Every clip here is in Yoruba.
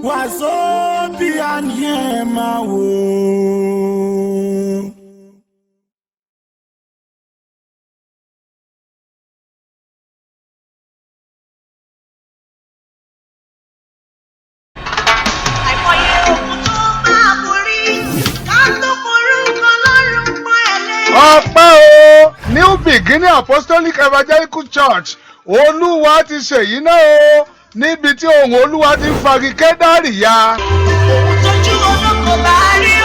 Wazobia Niemawo. Ọpẹ́ o, New Beginning Apostolic Evangelical Church Olúwa ti ṣèyí náà o níbi tí ohùn Olúwa ti fagi Kédárì ya. Ohun tójú olóko bá rí o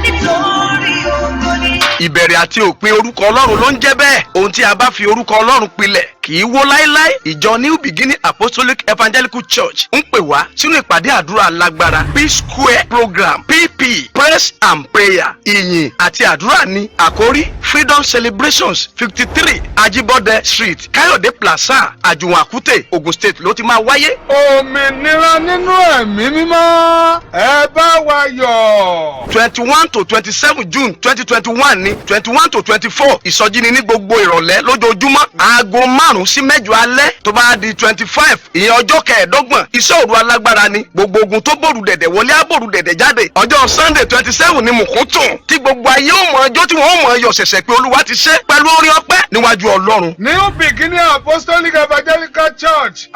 nítorí ògo ni. Ìbẹ̀rẹ̀ àti òpin orúkọ Ọlọ́run ló ń jẹ́ bẹ́ẹ̀. Ohun tí a bá fi orúkọ Ọlọ́run pilẹ̀ kì í wó láéláé. Ìjọ New Beginning Apostolic Evangelical Church ń pè wá sínú ìpàdé àdúrà alágbára P-Square Program PP Praise and Prayer. Ìyìn àti àdúrà ní àkórí Freedom Celebrations 53 Ajibode Street Káyọ̀dé Plaza Àjùwọ̀n Àkútè Ogun State ló ti máa wáyé. Òmìnira nínú ẹ̀mí mímọ́ ẹ bá wa yọ̀. 21 to 27 June 2021 ní 21 to 24 ìsọjí ni ní gbogbo ìrọ̀lẹ́ lójoojúmọ́ aago 5 sí 8 alẹ́ tó bá di 25 ìyẹn ọjọ́ kẹẹ̀ẹ́dọ́gbọ̀n iṣẹ́ òru alágbára ni gbogbo ogun tó bòrù dẹ̀dẹ̀ wọlé àbòrù dẹ̀dẹ̀ jáde ọjọ́ Sunday 27 ni mùkúntùn tí gbogbo ayé ò mọ̀ ọjọ́ tí wọ́n mọ̀ ọyọ̀ ṣẹ̀ṣẹ̀ pé Olúwa ti ṣe pẹ̀lú orin ọpẹ́ níwájú Ọlọ́run. New Beginning Apostolic Evangelical Church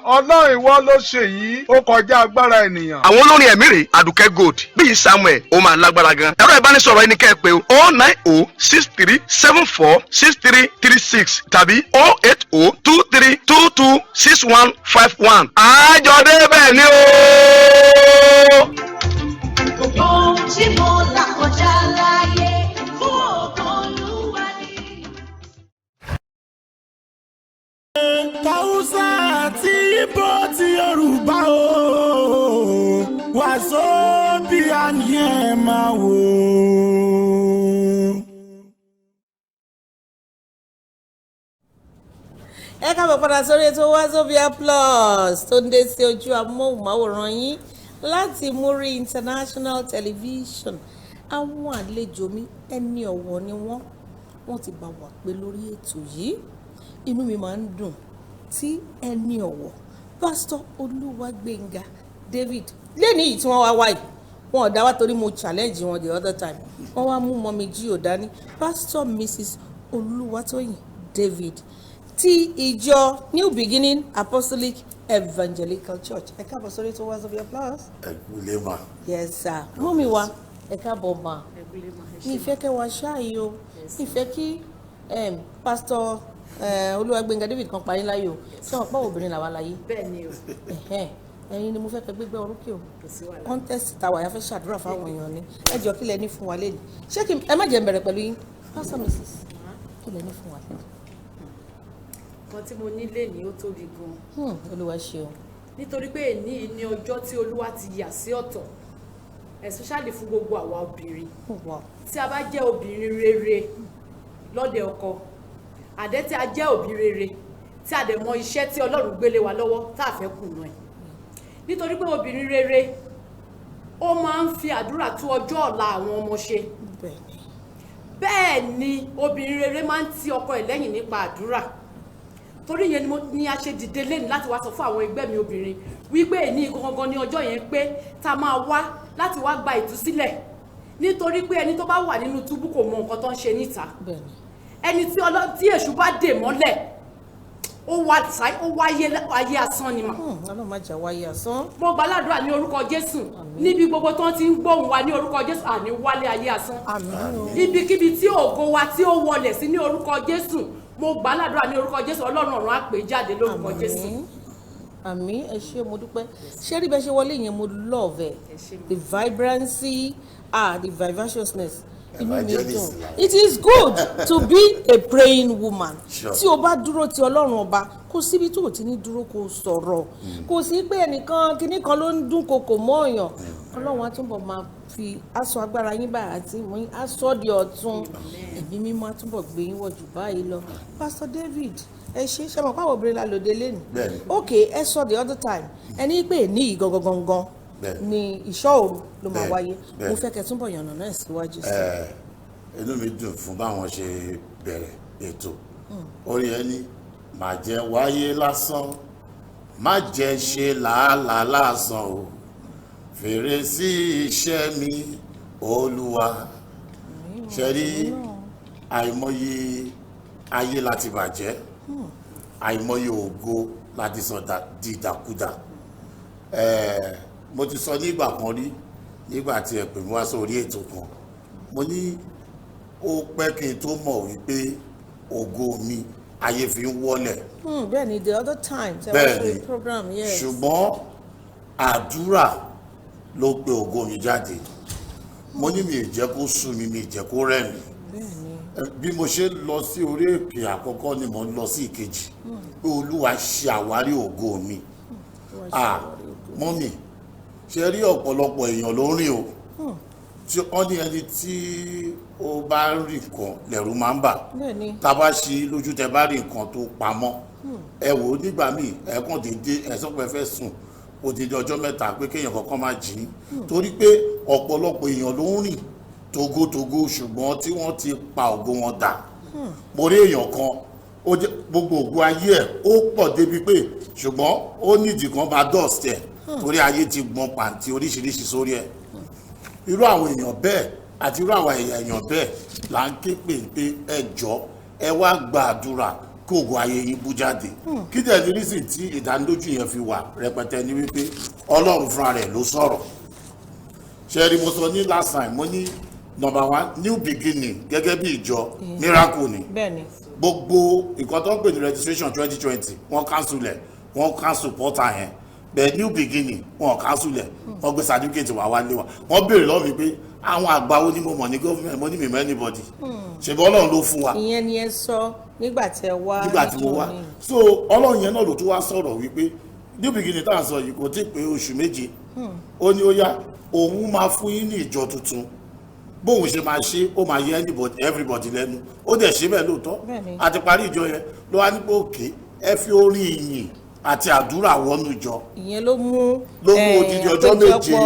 Ọlọ́run ìwọ ló ṣe yìí ó kọjá agbára ènìyàn. Àwọn olórin ẹ̀mí rè Àdùkẹ́ Gold bíi Samuel ó máa lágbára gan. Ẹ̀rọ ìbánisọ̀rọ̀ ẹni kẹ́ ẹ pé 09063746336 tàbí 08023226151. Àjọ̀dé bẹ́ẹ̀ ni o. Ohun tí mo là kọjá láyé fún ògo Olúwa ni. Tàúsà àti Ìgbò ti Yorùbá o. Wazobia Niemawo. Ẹ káàbọ̀ padà sórí ètò Wazobia Plus tó ń dé sí ojú amóhùnmáwòrán yín láti Muri International Television. Àwọn àlejò mi ẹni ọ̀wọ̀ ni wọ́n ti bá wà pé lórí ètò yìí. Inú mi máa ń dùn tí ẹni ọ̀wọ̀ Pastor Olúwagbénga David lẹ́ni yìí tí wọ́n wá wáyìí wọn ò dá wá torí mo challenge wọn the other time wọ́n wá mú mọ́mí jí ò dání Pastor Mrs. Olúwatóyìn David ti ìjọ New Beginning Apostolic Evangelical Church. Ẹ káàbọ̀ sórí ètò Wazobia Plus. Ẹ̀gbọ́n ma. Yes sir. Mọ́mí wa ẹ káàbọ̀ ma. Mi ìfẹ́ kẹ́ wá ṣáàyè o. Mi ìfẹ́ kí Pastor Olúwagbénga David kan parí láyé o. Ṣé wọn pọ̀ obìnrin làwa láyé? Bẹ́ẹ̀ ni o. Ẹ̀yin ni mo fẹ́ kẹ́ gbégbé orókè o. Contest tàwa ya fẹ́ ṣàdúrà fáwọn èèyàn ni. Ẹ jọ kí lẹ ní fún wa lẹ́nu. Ṣé kí ẹ má jẹ́ bẹ̀rẹ̀ pẹ̀lú yín? Pastor Mrs. Kí lẹ ní fún wa lẹ́nu? Kan tí mo nílé ní ó tóbi gan. Olúwa ṣeun. Nítorí pé èní ni ọjọ́ tí Olúwa ti yà sí ọ̀tọ̀ especially fún gbogbo àwa obìnrin. Tí a bá jẹ́ obìnrin rere lọ́dẹ ọkọ àdẹ́ tí a jẹ́ òbí rere tí a dẹ̀ mọ iṣẹ́ tí Ọlọ́run gbélé wa lọ́wọ́ tá a fẹ́ kùnà ẹ̀. Nítorí pé obìnrin rere ó máa ń fi àdúrà tú ọjọ́ ọ̀la àwọn ọmọ ṣe. Bẹ́ẹ̀ ni obìnrin rere máa ń ti ọkọ ẹ̀ lẹ́yìn nípa àdúrà. Torí yẹn ni a ṣe dìde lẹ́nu láti wá sọ fún àwọn ẹgbẹ́ mi obìnrin wípé ní gangan ní ọjọ́ yẹn pé ta máa wá láti wá gba ìtúsílẹ̀ nítorí pé ẹni tó bá wà nínú túbú kò mọ nǹkan tó ń ṣe níta ẹni tí èṣù bá dè mọ́lẹ̀ ó wáyé ayé asán ni mà. Ọlọ́run má jẹ́ wáyé asán. Mo gbàládùra ní orúkọ Jésù níbi gbogbo tó ti ń gbóhùn wa ní orúkọ Jésù àní wálé ayé asán. Ibikíbi tí ògo wa tí ó wọlẹ̀ sí ní orúkọ Jésù mo gbàládùra ní orúkọ Jésù Ọlọ́run ọ̀run á pè jáde lórúkọ Jésù. Àmín. Ẹ ṣé mo dúpẹ́. Ṣé rí bẹ́ ṣe wọlé yẹn mo love it. The vibrancy the vivaciousness. It is good to be a praying woman. Tí o bá dúró ti Ọlọ́run ọba kò síbi tó ti ní dúró kó sọ̀rọ̀ kò sí pé ẹnìkan kinní kan ló ń dún kòkò mọ́ èèyàn Ọlọ́run á túbọ̀ máa fi aṣọ agbára yín báyìí àti ìmọ̀ yín aṣọ di ọ̀tun ẹ̀mí mímọ́ á túbọ̀ gbé yín wọ̀ jù báyìí lọ. Pastor David ẹ ṣe mọ̀ pàwọ̀ obìnrin la lòdì lẹ́nu okay ẹ sọ the other time ẹni pé ní ìgangan ni ìṣọ́ òru ló máa wáyé mo fẹ́ kẹ́ túbọ̀ yànnà náà síwájú sí. Inú mi dùn fún báwọn ṣe bẹ̀rẹ̀ ètò orin ẹni màá jẹ́ wáyé lásán má jẹ́ ṣe làálàá lásán o fèrè sí iṣẹ́ mi olúwa. ṣe rí àìmọye ayé láti bàjẹ́, àìmọye ògo láti sọ di ìdàkudà. Mo ti sọ nígbà kan rí, nígbà tí ẹ pè mí wá sórí ètò kan, mo ní ó pẹ́ kí n tó mọ̀ wípé ògo mi ayé fi ń wọ́lẹ̀. Bẹ́ẹ̀ni, the other time bẹ́ẹ̀ni program, yes. ṣùgbọ́n àdúrà ló gbé ògo mi jáde. Mo ní mi ì jẹ́ kó sú mi, mi ì jẹ́ kó rẹ̀ mí. Bí mo ṣe lọ sí orí èpè àkọ́kọ́ ni mo ń lọ sí ìkejì, pé olúwa ṣe àwárí ògo mi. Mọ́mì, ṣe rí ọ̀pọ̀lọpọ̀ èèyàn ló ń rìn o, tí wọ́n ní ẹni tí ó bá rí nǹkan lẹ̀rù máa ń bà. Tá a bá ṣí lójú tẹ bá rí nǹkan tó pamọ́, ẹ wò ó nígbà míì ẹ kàn dédé ẹ sọ pé ẹ fẹ́ sùn odidi ọjọ́ mẹ́ta pé kéèyàn kankan máa jí, torí pé ọ̀pọ̀lọpọ̀ èèyàn ló ń rìn togotogo ṣùgbọ́n tí wọ́n ti pa ògo wọn dà. Mo rí èèyàn kan gbogbo ògo ayé ẹ̀ ó pọ̀ débi pé ṣùgbọ́n ó nídìí kan bá dust ẹ̀ torí ayé ti gbọ́n pàǹtí oríṣiríṣi sórí ẹ̀. Irú àwọn èèyàn bẹ́ẹ̀ àti irú àwọn èèyàn bẹ́ẹ̀ là ń ké pé ẹ jọ̀ọ́ ẹ wá gbàdúrà kí ògo ayé yín bú jáde. Kí dẹ̀ ní rísì tí ìdánilójú yẹn fi wà rẹpẹtẹ ní wípé Ọlọ́run fúnra rẹ̀ ló sọ̀rọ̀. Ṣé rí mo sọ ní last time, mo ní number 1 new beginning gẹ́gẹ́ bí ìjọ miracle ni. Gbogbo nǹkan tó ń pè ní registration 2020 wọ́n cancel ẹ̀, wọ́n cancel portal yẹn. Bẹ́ẹ̀ new beginning wọ́n cancel ẹ̀, wọ́n gbé certificate wá wálé wa. Wọ́n béèrè lọ́wọ́ mi pé àwọn àgbáwo ni mo mọ̀ ní government, mo ní mi mọ̀ anybody. Ṣèbí Ọlọ́run ló fún wa. Ìyẹn ni ẹ sọ nígbà tí mo wá. So Ọlọ́run yẹn náà ló tún wá sọ̀rọ̀ wípé new beginning tá à ń sọ yìí kò tí ì pé oṣù méje. Ó ní ó yá òun máa fún yín ní ìjọ tuntun, bóun ṣe máa ṣe ó máa yẹ everybody lẹ́nu. Ó dẹ̀ ṣe bẹ́ẹ̀ lóòótọ́, àti parí ìjọ yẹn ló wá ní pé òkè ẹ fi orin ìyìn àti àdúrà wọnú ìjọ. Ìyẹn ló mú odidi ọjọ́ méje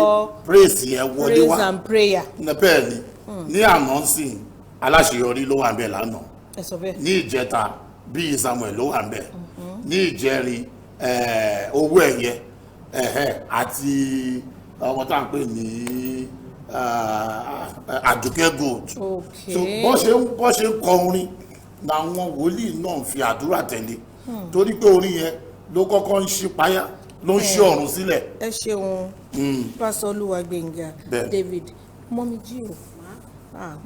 praise yẹn wọlé wá. praise and prayer. Bẹ́ẹ̀ ni ní àná sí aláṣeyọrí ló wà ń bẹ̀ lánàá. Ní ìjẹta bíi Samuel ló wà ń bẹ̀. Ní ìjẹrin owó ẹ̀yẹ àti ọmọ tá à ń pè ní Àdùkẹ́ Gold. So bọ́ ṣe ń kọ orin làwọn wòlíì náà ń fi àdúrà tẹ̀lé, torí pé orin yẹn ló kọ́kọ́ ń ṣí páyà ló ń ṣí ọ̀run sílẹ̀. Ẹ ṣeun Pásítọ̀ Olúwagbénga David. Mọ́mí jí o,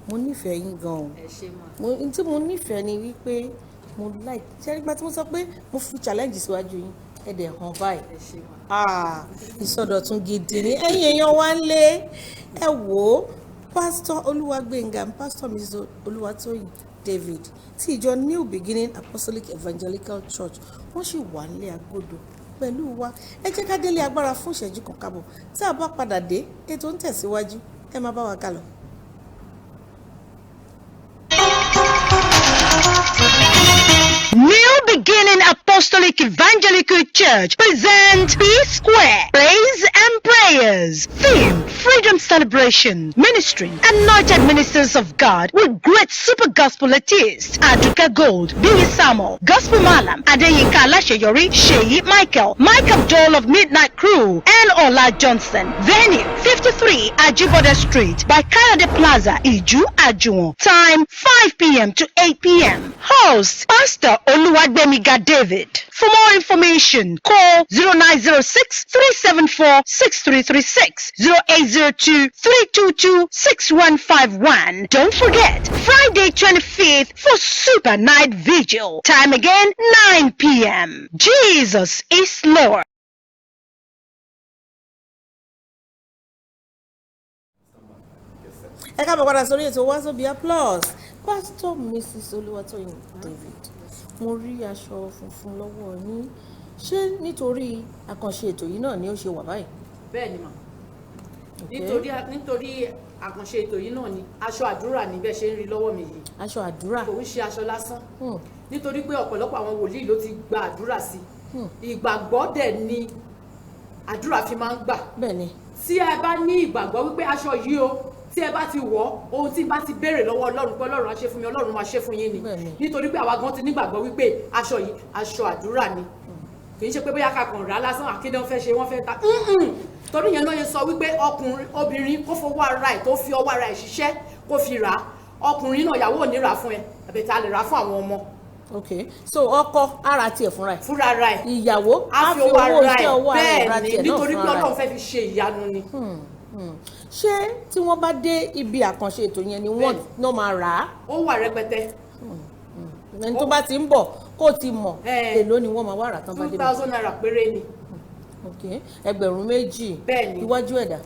mo nífẹ̀ẹ́ yín gan-an. N tí mo nífẹ̀ẹ́ ni wípé mo like ṣé nígbà tí mo sọ pé mo fi challenge síwájú yín ẹ̀dẹ̀ hàn báyìí. Ìsọdọ̀tun gidi ni ẹ̀yin èèyàn wá ń lé. Ẹ wò ó, Pásítọ̀ Olúwagbénga, Pásítọ̀ Mrs. Olúwatóyìn David tí ìjọ New Beginning Apostolic Evangelical Church wọ́n sì wà nílé agodo pẹ̀lú wa. Ẹ jẹ́ ká délé agbára fún ìṣẹ́jú kan kábọ̀, tí a bá padà dé ètò ń tẹ̀síwájú, ẹ máa bá wa kálọ. New Beginning Apostolic Evangelical Church presents P-Square Praise and Prayers. Theme: Freedom Celebration. Ministry: Anointed Ministers of God with great super gospel artists Aduka Gold, Billy Samuel, Gospel Malam, Adeyinka Alasheyori, Sheyi Michael, Mike Abdul of Midnight Crew, and Ola Johnson. Venue: 53 Ajibode Street by Kayode Plaza, Iju, Ajuwon. Time: 5 p.m. to 8 p.m. Host: Pastor Oluwagbemiga David. For more information, call 0906 374 6336, 0802 322 6151. Don't forget, Friday 25th for Super Night Vigil. Time again, 9 p.m. Jesus is Lord. Ẹ káàbọ̀ padà sórí ètò Wazobia Plus. Pásítọ̀ Mrs. Olúwatóyìn David, mo rí aṣọ funfun lọ́wọ́ yín, ṣé nítorí àkànṣe ètò yìí náà ni ó ṣe wà báyìí? Bẹ́ẹ̀ ni mà, nítorí àkànṣe ètò yìí náà ni aṣọ àdúrà ní bẹ́ẹ̀ ṣe ń rí lọ́wọ́ mi yìí. Aṣọ àdúrà kò ń ṣe aṣọ lásán, nítorí pé ọ̀pọ̀lọpọ̀ àwọn wòlíì ló ti gba àdúrà sí, ìgbàgbọ́ dẹ̀ ni àdúrà fi máa ń gbà. Bẹ́ẹ̀ ni, tí ẹ bá ní ìgbàgbọ́ wípé aṣọ yìí o, tí ẹ bá ti wọ̀ ohun tí bá ti béèrè lọ́wọ́ Ọlọ́run pé Ọlọ́run á ṣe fún mi, Ọlọ́run máa ṣe fún yín ni, nítorí pé àwa gan ti nígbàgbọ́ wípé aṣọ yìí aṣọ àdúrà ni. kì í ṣe pé bóyá kakàn rà lásán àkéde wọn fẹ́ ṣe wọ́n fẹ́ ta torí yẹn náà yẹn sọ wípé obìnrin kó fowó ara ẹ̀ tó fi ọwọ́ ara ẹ̀ ṣiṣẹ́ kó fi rà ọkùnrin náà ìyàwó ò ní rà fún ẹ àbẹ̀tẹ̀ a lè rà fún àwọn ọmọ. ok so ọkọ ara tiẹ̀ fúnra ẹ̀. fúnra ara ẹ̀. ìyàwó á fi owó iṣẹ́ ọwọ́ ara bẹ́ẹ̀ ni tiẹ̀ náà nítorí pé fúnra Ọlọ́run ẹ̀. fẹ́ fi ṣe ìyanu ni. ṣé tí wọ́n bá dé ibi àkànṣe ètò yẹn ni wọ́n náà máa rà á. ó wà rẹpẹtẹ. ẹni tó bá ti ń bọ̀ kó ti mọ̀ èló ni wọ́n máa wá rà tán bá dé. 2,000 naira péré ni. ok 2,000. bẹ́ẹ̀ ni iwájú ẹ̀dá.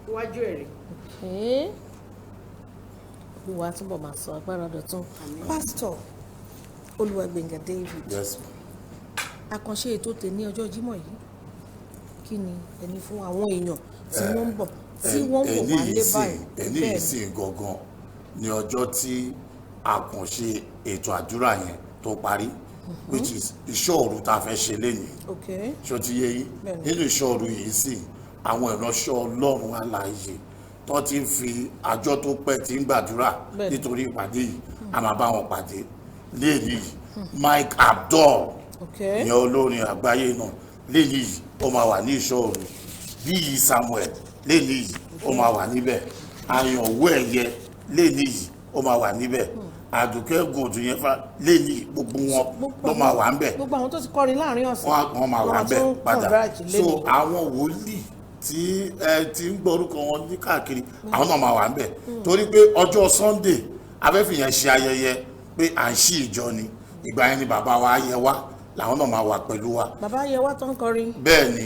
iwájú ẹ̀rẹ̀. olúwa túbọ̀ máa sọ agbára dọ̀tún. pásítọ̀ Olúwagbénga David. Yes. àkànṣe ètò tè ní ọjọ́ Jímọ̀ yìí kí ni ẹni fún àwọn èèyàn tí wọ́n ń bọ̀ tí wọ́n wò wá lé báyìí. ẹni yìí sì gangan ní ọjọ́ tí àkànṣe ètò àdúrà yẹn tó parí which is ìṣọ́ òru tá a fẹ́ ṣe lénìí. ṣó ti yé yín nínú ìṣọ́ òru yìí sì àwọn ìránṣẹ́ Ọlọ́run alààyè tó ti ń fi àjọ tó pẹ́ tí ń gbàdúrà nítorí ìpàdé yìí a máa bá wọn pàdé léyìí Mike Abdul ìyẹn olórin àgbáyé náà léyìí ó máa wà ní ìṣọ́ òru bíyì Samuel léyìí ó máa wà níbẹ̀ Àyànwó Ẹ̀yẹ léyìí ó máa wà níbẹ̀ Àdùkẹ́ Gòdù yẹn fa léyìí gbogbo wọn ló máa wà níbẹ̀. gbogbo àwọn tó ti kọrin láàrin ọ̀sẹ̀ wọ́n máa wà níbẹ̀ padà so àwọn wòlíì tí ti ń gbọ́ orúkọ wọn ní káàkiri àwọn náà máa wà níbẹ̀ torí pé ọjọ́ Sunday abẹ́fìyẹn ṣe ayẹyẹ pé à ń ṣí ìjọ ni ìgbà yẹn ni bàbá wa yẹ wá làwọn náà máa wà pẹ̀lú wa. bàbá yẹ wá tó ń kọrin. bẹ́ẹ̀ ni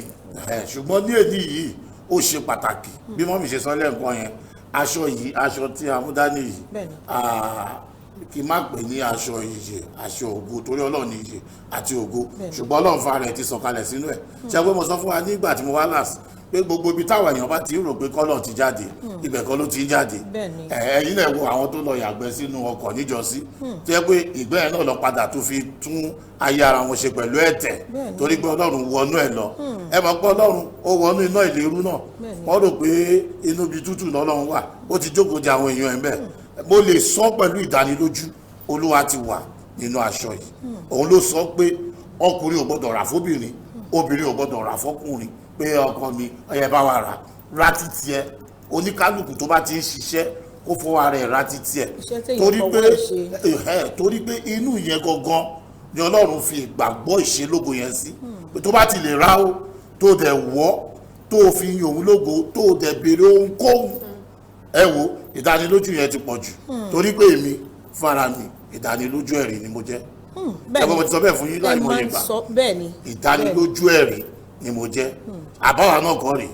ṣùgbọ́n ní èdè yìí ó ṣe pàtàkì bí mọ́mí ṣe sọ lẹ́ẹ̀kan yẹn aṣọ yìí aṣọ tí a mú dání yìí kì í má pè ní aṣọ ìyè aṣọ ògo torí Ọlọ́run ní ìyè àti ògo ṣùgbọ́n Ọlọ́run fa rẹ̀ ti sọ̀kalẹ̀ sínú ẹ̀ ṣe pé mo sọ fún wa nígbà tí mo wá láàsì pé gbogbo ibi táwọn èèyàn bá ti rò pé kọ́lọ̀ ti jáde ibẹ̀ kọ́ ló ti ń jáde ẹ̀yin lẹ̀ wo àwọn tó lọ yàgbẹ́ sínú ọkọ̀ níjọ́sí tó yẹ pé ìgbẹ́ yẹn náà lọ padà tó fi tún ayé ara wọn ṣe pẹ̀lú ẹ̀tẹ̀ torí pé Ọlọ́run wọnú ẹ̀ lọ ẹ mọ̀ pé Ọlọ́run ó wọnú iná ìléru náà wọ́n rò pé inú ibi tútù náà Ọlọ́run wà ó ti jókòó jẹ àwọn èèyàn ẹ̀ bẹ́ẹ̀ mo lè sọ pẹ̀lú ìdánilójú Olúwa ti wà nínú aṣọ yìí òun ló sọ pé ọkùnrin ò gbọdọ̀ rà fóbìnrin obìnrin ò gbọdọ̀ rà fọ́kùnrin pé ọkọ mi ọyẹ bá wa rà títí ẹ oníkálùkù tó bá ti ń ṣiṣẹ́ kó fọwọ́ ara ẹ̀ rà títí ẹ torí pé inú yẹn gangan ni Ọlọ́run fi ìgbàgbọ́ ìṣelógo yẹn sí pé tó bá ti lè rà ó tó dẹ̀ wọ́ tó fi yin òun lógo tó dẹ̀ béèrè ohunkóhun ẹ wo ìdánilójú yẹn ti pọ̀ jù torí pé èmi fara mi ìdánilójú ẹ̀rí ni mo jẹ́ ẹgbẹ́ mo ti sọ bẹ́ẹ̀ fún yín láì mọ̀ yín gbà ìdánilójú ẹ̀rí ni mo jẹ́ àbáwá náà kọ́ rèé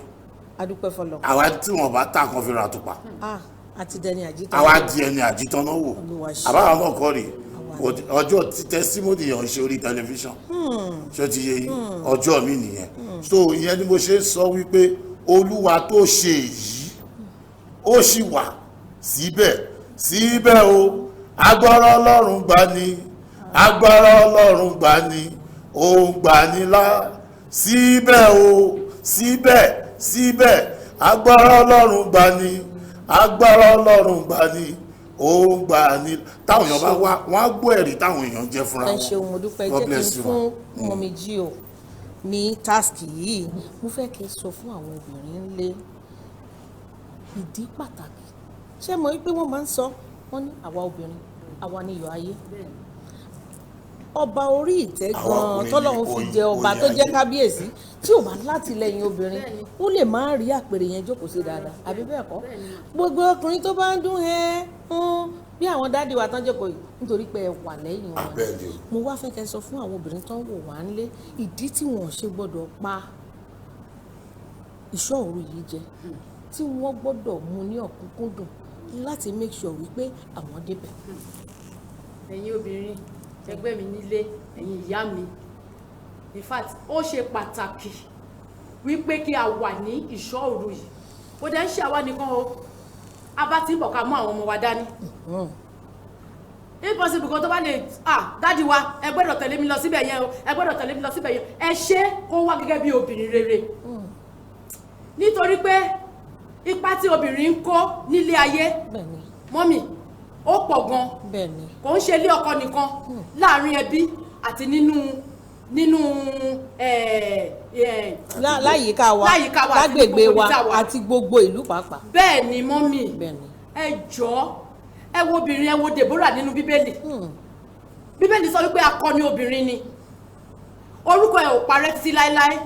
adúpẹ́ fọlọ́ àwa tí wọ́n bá tà kan fi ra àtùpà àti dẹni àjítọ́ àwa di ẹni àjítọ́ náà wò àbáwá náà kọ́ rèé ọjọ́ tí tẹ́símọ́nì yàn ṣe orí tẹlifíṣàn ṣé ti yé yín ọjọ́ mi nìyẹn so ìyẹn ni mo ṣe sọ wípé Olúwa tó ṣe èyí ó sì wà síbẹ̀ o agbára Ọlọ́run gbà ní agbára Ọlọ́run gbà ní ó gbà ní lá síbẹ̀ o síbẹ̀ agbára Ọlọ́run gbà ní agbára Ọlọ́run gbà ní ó gbà ní táwọn èèyàn bá wá wọn á gbọ́ ẹ̀rí táwọn èèyàn jẹ́ fúnra wọn. ẹ ṣeun mo dúpẹ́ jẹ́ kí n fún mọ̀mí jí o ní táàsì yìí mo fẹ́ kí n sọ fún àwọn obìnrin ńlé ìdí pàtàkì ṣé mo rí pé wọ́n máa ń sọ wọ́n ní àwa obìnrin àwa ni iyọ̀ ayé ọba orí ìtẹ́ gan-an tọ́lọ́run fi jẹ ọba tó jẹ́ kábíyèsí tí ò bá látìlẹ́yìn obìnrin ó lè má rí àpèrè yẹn jókòó sí dáadáa àbí bẹ́ẹ̀ kọ́ gbogbo ọkùnrin tó bá ń dún bí àwọn dáàdi wa tán jókòó yìí nítorí pé ẹ wà lẹ́yìn wọn mo wá fẹ́ kẹ́ sọ fún àwọn obìnrin tó ń wò wá nílé ìdí tí wọ́n ṣe gbọ́dọ̀ pa ìṣọ́ òru yìí jẹ tí wọ́n gbọ́dọ̀ mú ní ọ̀kúnkúndùn láti make sure wípé àwọn débẹ̀. ẹ̀yin obìnrin ẹgbẹ́ mi nílé ẹ̀yin ìyá mi in fact ó ṣe pàtàkì wípé kí a wà ní ìṣọ́ òru yìí ó dẹ̀ ń ṣe àwa nìkan o a bá ti ń bọ̀ ká mú àwọn ọmọ wa dání impossible kan tó bá lè dáàdi wa ẹ gbọ́dọ̀ tẹ̀lé mi lọ síbẹ̀ yẹn o ẹ gbọ́dọ̀ tẹ̀lé mi lọ síbẹ̀ yẹn ẹ ṣe kó wá gẹ́gẹ́ bí obìnrin rere nítorí pé ipa tí obìnrin ń kó nílé ayé mọ́mì ó pọ̀ gan kò ń ṣe ilé ọkọ nìkan láàrin ẹbí àti nínú nínú láyìíká wa lágbègbè wa àti gbogbo ìlú pàápàá. bẹ́ẹ̀ ni mọ́mì ẹ jọ̀ọ́ ẹ wo obìnrin ẹ wo Deborah nínú bíbélì bíbélì sọ wípé akọni obìnrin ni orúkọ ẹ ò parẹ́ títí láéláé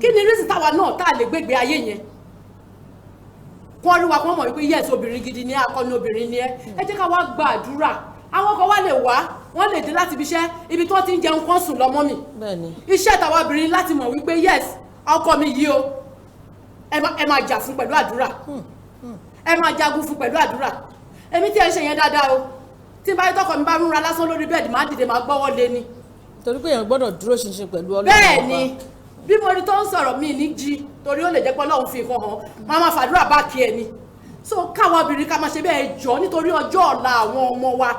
kí ni rísì táwa náà tá a lè gbégbé ayé yẹn kọ́ rí wa kọ́ mọ̀ wípé yẹ́sì obìnrin gidi ni akọni obìnrin ni ẹ jẹ́ ká wá gba àdúrà àwọn kan wá lè wá wọ́n lè dé láti ibi iṣẹ́ ibi tí wọ́n ti ń jẹun kán sùn lọ́mọ́ mi iṣẹ́ tàwa obìnrin láti mọ̀ wípé yẹ́sì ọkọ mi yìí o ẹ máa jà fún pẹ̀lú àdúrà ẹ máa jagun fún pẹ̀lú àdúrà èmi tí ẹ ń ṣe yẹn dáadáa o tí n bá rí tọkọ mi bá rúnra lásán lórí bẹ́ẹ̀dì máa dìde máa gbọ́wọ́ lé ni. torí pé èèyàn gbọ́dọ̀ dúró ṣinṣin pẹ̀lú Ọlọ́run. bẹ́ẹ̀ ni bí mo rí tó ń sọ̀rọ̀ mi ní jí torí ó lè jẹ́ pé Ọlọ́run fi nǹkan hàn máa máa fàdúrà bá kí ẹni so káwọn obìnrin ká máa ṣe bẹ́ẹ̀ jọ nítorí ọjọ́ ọ̀la àwọn ọmọ wa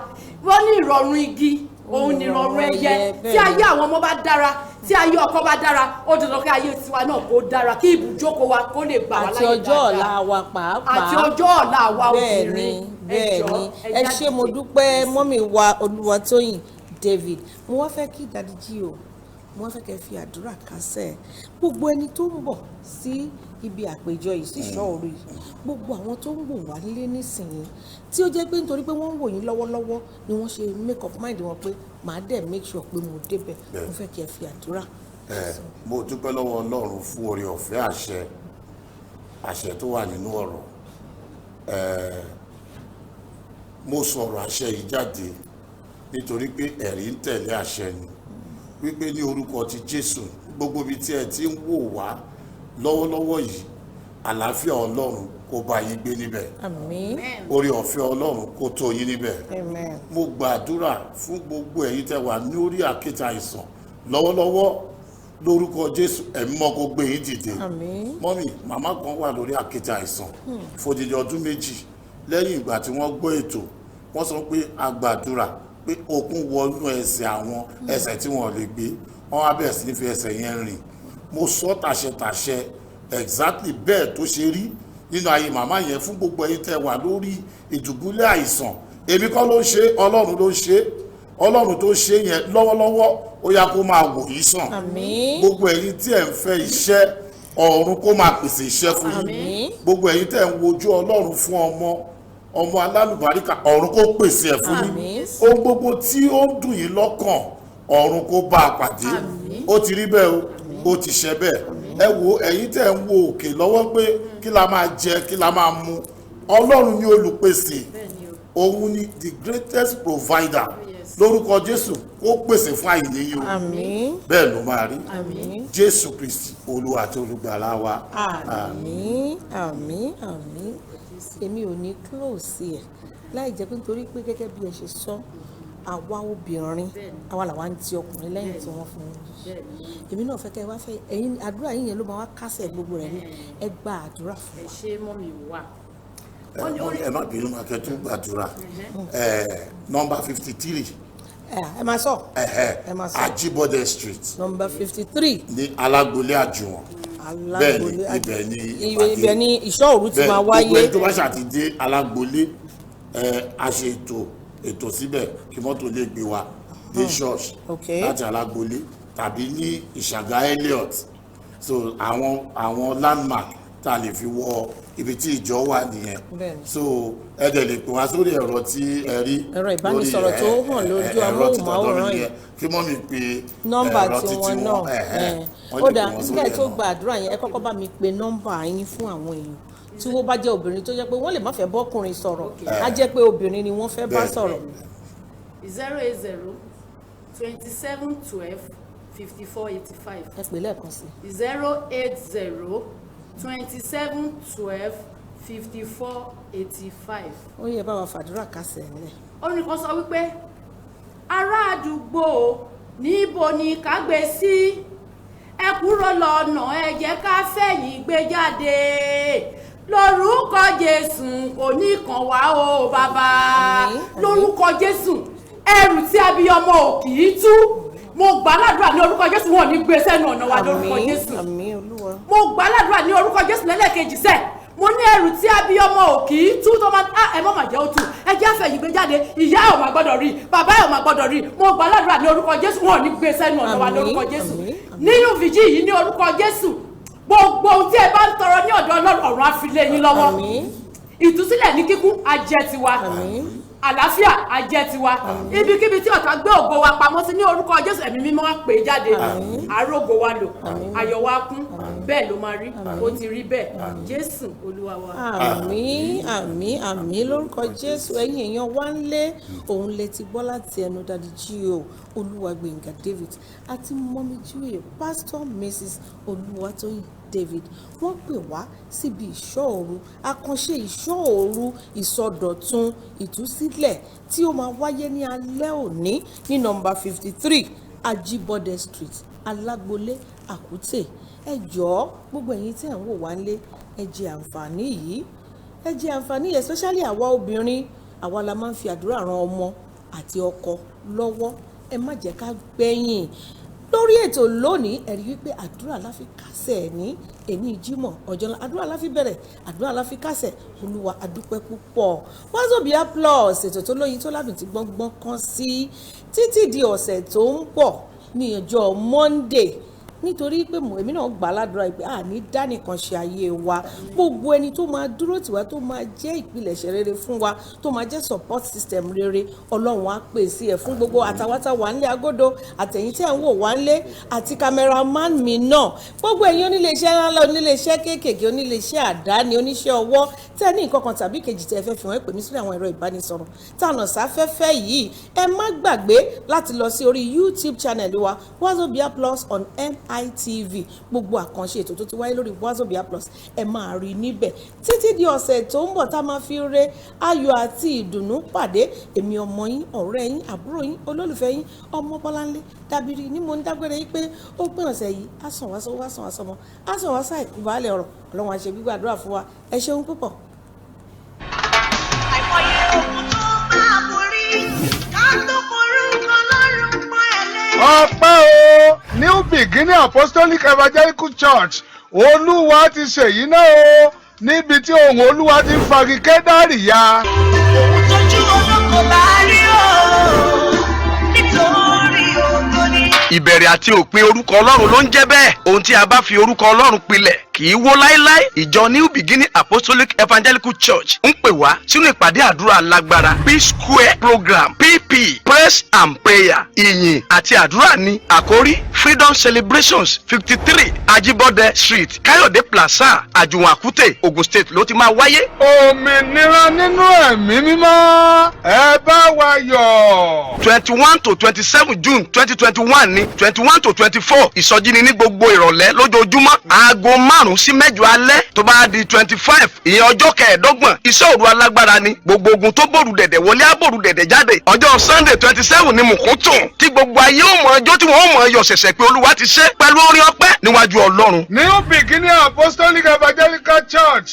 wọ́n ní ìrọ̀rùn igi òun ní ìrọ̀rùn ẹyẹ tí ayé àwọn ọmọ bá dára tí ayé ọkọ bá dára ó dandan kí ayé tiwa náà kó dára kí ibùjókòó wa kó lè gbà wá láyé dáadáa àti ọjọ́ ọ̀la wa pàápàá àti ọjọ́ ọ̀la wa obìnrin bẹ́ẹ̀ni ẹ ṣé mo dúpẹ́ mọ́mì wa Olúwatóyìn David mo wá fẹ́ kí Daddy G o mo wá fẹ́ kẹ́ fi àdúrà kásẹ̀ gbogbo ẹni tó ń bọ̀ sí ibi àpéjọ yìí sí ìṣọ́ òru yìí gbogbo àwọn tó ń wò wá nílé nísìnyí tí ó jẹ́ pé nítorí pé wọ́n ń wò yín lọ́wọ́lọ́wọ́ ni wọ́n ṣe make up mind wọn pé màá dẹ̀ make sure pé mo débẹ̀ mo fẹ́ kí ẹ fi àdúrà. mo dúpẹ́ lọ́wọ́ Ọlọ́run fún oore ọ̀fẹ́ àṣẹ tó wà nínú ọ̀rọ̀ mo sọ̀rọ̀ àṣẹ yìí jáde nítorí pé ẹ̀rí ń tẹ̀lé àṣẹ ni wípé ní orúkọ ti Jésù gbogbo ibi tí ẹ ti ń wò wá lọ́wọ́lọ́wọ́ yìí àlàáfíà Ọlọ́run kó bá yín gbé níbẹ̀ àmín oore ọ̀fẹ́ Ọlọ́run kó tó yín níbẹ̀ àmín mo gbàdúrà fún gbogbo ẹ̀yin tẹ́ wà ní orí àkéte àìsàn lọ́wọ́lọ́wọ́ lórúkọ Jésù ẹ̀mí mọ́ kó gbé yín dìde àmín mọ́mì màmá kan wà lórí àkéte àìsàn fòdìdí ọdún méjì lẹ́yìn ìgbà tí wọ́n gbọ́ ètò wọ́n sọ pé a gbàdúrà pé okun wọnú ẹsẹ̀ àwọn ẹsẹ̀ tí wọ́n lè gbé wọ́n wá bẹ̀rẹ̀ sí ní fi ẹsẹ̀ yẹn rìn mo sọ tàṣẹtàṣẹ exactly bẹ́ẹ̀ tó ṣe rí nínú ayé màmá yẹn fún gbogbo ẹ̀yin tẹ́ wà lórí ìdùbúlẹ̀ àìsàn èmi kọ́ ló ń ṣe Ọlọ́run ló ń ṣe Ọlọ́run tó ṣe yẹn lọ́wọ́lọ́wọ́ ó yá kó máa wò yín sàn àmín gbogbo ẹ̀yin tí ẹ̀ ń fẹ́ iṣẹ́ ọ̀run kó máa pèsè iṣẹ́ fún yín gbogbo ẹ̀yin tẹ́ ń wojú Ọlọ́run fún ọmọ alálùbáríkà ọ̀run kó pèsè ẹ̀ fún yín ohun gbogbo tí ó ń dùn yín lọ́kàn ọ̀run kó bá a pàdé ó ti rí bẹ́ẹ̀ ó ti ṣe bẹ́ẹ̀ ẹ wo ẹ̀yin tẹ́ ń wo òkè lọ́wọ́ pé kí la máa jẹ kí la máa mu Ọlọ́run ni olùpèsè òun ni the greatest provider lórúkọ Jésù kó pèsè fún àìní yìí o bẹ́ẹ̀ ló máa rí Jésù Kristi Olúwa àti olùgbàlà wa àmín àmín àmín èmi ò ní close ẹ̀ láì jẹ́ pé nítorí pé gẹ́gẹ́ bí ẹ ṣe sọ àwa obìnrin àwa làwa ń ti ọkùnrin lẹ́yìn tí wọ́n fún un èmi náà fẹ́ kẹ́ ẹ wá fẹ́ ẹ̀yin àdúrà yín yẹn ló máa wá kásẹ̀ gbogbo rẹ̀ ní ẹ gba àdúrà fún wa. ẹ ṣe mọ́ mi wà. ẹ má bínú máa kẹ́ tún gbàdúrà nọ́mbà 53 ẹ máa sọ Ajibode Street nọ́mbà 53 ní Alágbolé Àjùwọ̀n bẹ́ẹ̀ ni ibẹ̀ ni ìṣọ́ òru ti máa wáyé gbogbo ẹni tó bá ṣàtidé Alágbolé a ṣe ètò síbẹ̀ kí mọ́tò lè gbé wa dé church láti Alágbolé tàbí ní Ìṣàgá Elliot so àwọn landmark tá a lè fi wọ ibi tí ìjọ wà nìyẹn so ẹ dẹ̀ lè pè wá sórí ẹ̀rọ tí ẹ rí ẹ̀rọ ìbánisọ̀rọ̀ tó hàn lójú amóhùnmáwòrán yìí kí mọ́ mi pe nọ́mbà tiwọn náà ó dà nígbà tó gba àdúrà yẹn ẹ kọ́kọ́ bá mi pe nọ́mbà yín fún àwọn èèyàn tí wọ́n bá jẹ́ obìnrin tó jẹ́ pé wọ́n lè má fẹ́ bọ́kùnrin sọ̀rọ̀ á jẹ́ pé obìnrin ni wọ́n fẹ́ bá sọ̀rọ̀. 080-2712-5485. ẹ pè lẹ́ẹ̀kan sí. 080-2712-5485. ó yẹ bá wa fàdúrà kásẹ̀ ńlẹ̀. orin kan sọ wípé ará àdúgbò níbo ni ká gbé sí ẹ kúrò lọ́nà ẹ jẹ́ ká fẹ̀yìn gbé jáde lórúkọ Jésù kò ní kàn wá o bàbá lórúkọ Jésù ẹrù tí abiyamọ ò kì í tú mo gbà ládùúrà ní orúkọ Jésù wọn ò ní gbé sẹ́nu ọ̀nà wa lórúkọ Jésù mo gbà ládùúrà ní orúkọ Jésù lẹ́lẹ́kejì sẹ́ mo ní ẹrù tí abiyamọ ò kì í tú tó máa ẹ mọ̀ màjẹ́ ó tú ẹ jẹ́ àfẹ̀yìn gbé jáde ìyá ẹ̀ ò máa gbọ́dọ̀ rí bàbá ẹ̀ ò máa gbọ́dọ̀ rí mo gbà ládùúrà ní orúkọ Jésù wọn ò ní gbé sẹ́nu ọ̀nà wa ní orúkọ Jésù nínú fìjì yìí ní orúkọ Jésù gbogbo ohun tí ẹ bá ń tọrọ ní ọ̀dọ̀ Ọlọ́run ọ̀run á fi lé yín lọ́wọ́ ìtúsílẹ̀ ní kíkún á jẹ́ tiwa àlàáfíà á jẹ́ tiwa ibikíbi tí ọ̀tá gbé ògo wa pamọ́ sí ní orúkọ Jésù ẹ̀mí mímọ́ wá pè é jáde àrógo wa lò ayọ̀ wa kún bẹ́ẹ̀ ló máa rí ó ti rí bẹ́ẹ̀ Jésù Olúwa wa. àmín àmín àmín lórúkọ Jésù ẹ̀yin èèyàn wá ń lé òun lè ti gbọ́ láti ẹnu Daddy G.O. Olúwagbénga David àti mọ́mí Jíwèé Pastor Mrs. Olúwatóyìn David wọ́n pè wá síbi ìṣọ́ òru àkànṣe ìṣọ́ òru ìsọdọ̀tun ìtúsílẹ̀ tí ó máa wáyé ní alẹ́ òní ní nọ́mbà 53 Ajibode Street Alágbolé Àkútè ẹ jọ̀ọ́ gbogbo ẹ̀yin tí ẹ̀ ń wò wá nílé ẹ jẹ àǹfààní yìí especially àwa obìnrin àwa la máa ń fi àdúrà ran ọmọ àti ọkọ lọ́wọ́ ẹ má jẹ́ ká gbẹ̀yìn lórí ètò lónìí ẹ̀rí wípé àdúrà la fi kásẹ̀ ní èní Jímọ̀ ọjọ́ ńlá àdúrà la fi bẹ̀rẹ̀ àdúrà la fi kásẹ̀ Olúwa adúpẹ́ púpọ̀ Wazobia Plus ètò tó lóyin tó ládùn tí gbọ́ngbọ́n kan sí títí di ọ̀sẹ̀ tó ń bọ̀ ní ọjọ́ Monday nítorí pé èmi náà gbà ládùúrà pé ní dánìkan ṣe ayé wa gbogbo ẹni tó máa dúró tiwa tó máa jẹ́ ìpilẹ̀ṣẹ̀ rere fún wa tó máa jẹ́ support system rere Ọlọ́run á pèsè ẹ̀ fún gbogbo àtàwátà wà nílé agodo àtẹ̀yìn tí ẹ̀ ń wò wá nílé àti cameraman mi náà gbogbo ẹ̀yin oníléeṣẹ́ ńlá oníléeṣẹ́ kéékèèké oníléeṣẹ́ àdáni oníṣẹ́ ọwọ́ tẹ́ ní nǹkan kan tàbí kejì tẹ́ fẹ́ fi wọ́n pè mí sórí àwọn ẹ̀rọ ìbánisọ̀rọ̀ tànà sáfẹ́fẹ́ yìí ẹ má gbàgbé láti lọ sí orí YouTube channel wa Wazobia Plus on MITV gbogbo àkànṣe ètò tó ti wáyé lórí Wazobia Plus ẹ máa rí níbẹ̀ títí di ọ̀sẹ̀ tó ń bọ̀ tá a máa fi re ayọ̀ àti ìdùnnú pàdé èmi ọmọ yín ọ̀rẹ́ yín àbúrò yín olólùfẹ́ yín ọmọ Bọ́láńlé Dábìrì ni mo ń dágbére yín pé ó pín ọ̀sẹ̀ yìí á sàn wá sọ́wọ́ á sàn wá sọmọ á sàn wá sáì ìbálẹ̀ ọ̀rọ̀ Ọlọ́run á ṣe gbígbàdúrà fún wa ẹ ṣeun púpọ̀. àìmọye ogun tó máa borí ká tó korúkọ lọ́rùn pọ̀ ẹ̀lẹ́. ọpẹ́ o New Beginning Apostolic Evangelical Church Olúwa ti ṣèyí náà o níbi tí ohùn Olúwa ti ń fagi Kédárì ya. òun tójú olóko bá rí o nítorí ògo ni. ìbẹ̀rẹ̀ àti òpin orúkọ Ọlọ́run ló ń jẹ́ bẹ́ẹ̀ ohun tí a bá fi orúkọ Ọlọ́run pilẹ̀ kì í wó láíláí ìjọ New Beginning Apostolic Evangelical Church ń pè wá sínú ìpàdé àdúrà lágbára P-Square program PP praise and prayer ìyìn àti àdúrà ní àkórí Freedom Celebrations 53 Ajibode Street Káyọ̀dé Plaza Àjùwọ̀n Àkútè Ogun State ló ti máa wáyé. òmìnira nínú ẹ̀mí mímọ́ ẹ bá wa yọ̀. 21 to 27 June 2021 ní 21 to 24 ìsọjí ni ní gbogbo ìrọ̀lẹ́ lójoojúmọ́ aago 5 sí 8 alẹ́ tó bá di 25 ìyẹn ọjọ́ kẹẹ̀ẹ́dọ́gbọ̀n iṣẹ́ òru alágbára ni gbogbo ogun tó bòrù dẹ̀dẹ̀ wọlé àbòrù dẹ̀dẹ̀ jáde ọjọ́ Sunday 27 ni mùkúntùn tí gbogbo ayé ó mọ ọjọ́ tí wọ́n ó mọ ẹyọ ṣẹ̀ṣẹ̀ pé Olúwa ti ṣe pẹ̀lú orin ọpẹ́ níwájú Ọlọ́run. New Beginning Apostolic Evangelical Church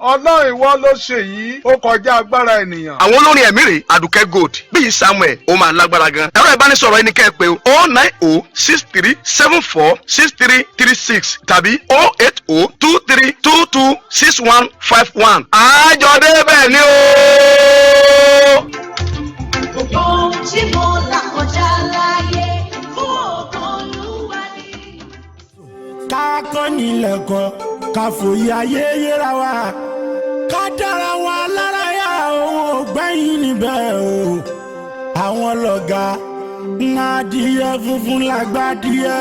Ọlọ́run ìwọ ló ṣe yìí ó kọjá agbára ènìyàn. àwọn olórin ẹ̀mí rè Àdùkẹ́ Gold bíi Samuel ó máa lágbára gan ẹ̀rọ ìbánisọ̀rọ̀ ẹni kẹ́ ẹ pé 09063746336 tàbí 08023226151 àjọ̀dé bẹ́ẹ̀ ni o. gbogbo ohun tí mo là kọjá láyé fún ògo Olúwa ni. ká kọ́ nílẹ̀kọ́ ká fòye ayé yẹra wa ká dára wa lára yá òun ò gbẹ́yìn níbẹ̀ o àwọn lọ́gà adìyẹ funfun lágbàdìyẹ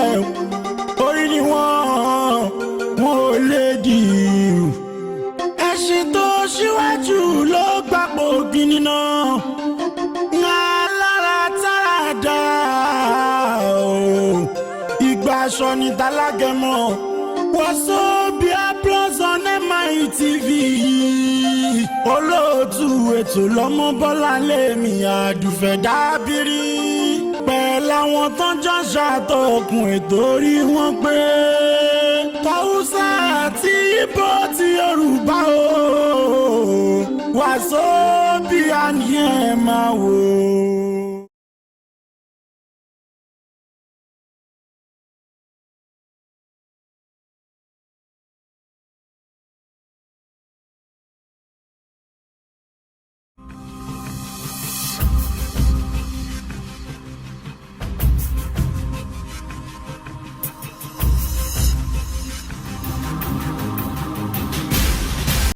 orí ni wọ́n ò lè dì í ẹṣin tó ṣíwájú ló gbapò gíní náà alára tára dá o ìgbà aṣọ ní tálágẹmọ Wazobia Plus on MITV olóòtú ètò lọ́mọ Bọ́láńlé mi Àdùfẹ́ Dábìrì pẹ̀lú àwọn tó jọ ṣàtọkùn ètò orí wọn pé tàwùsà àti Ìgbò ti Yorùbá o Wazobia ni ẹ máa wò.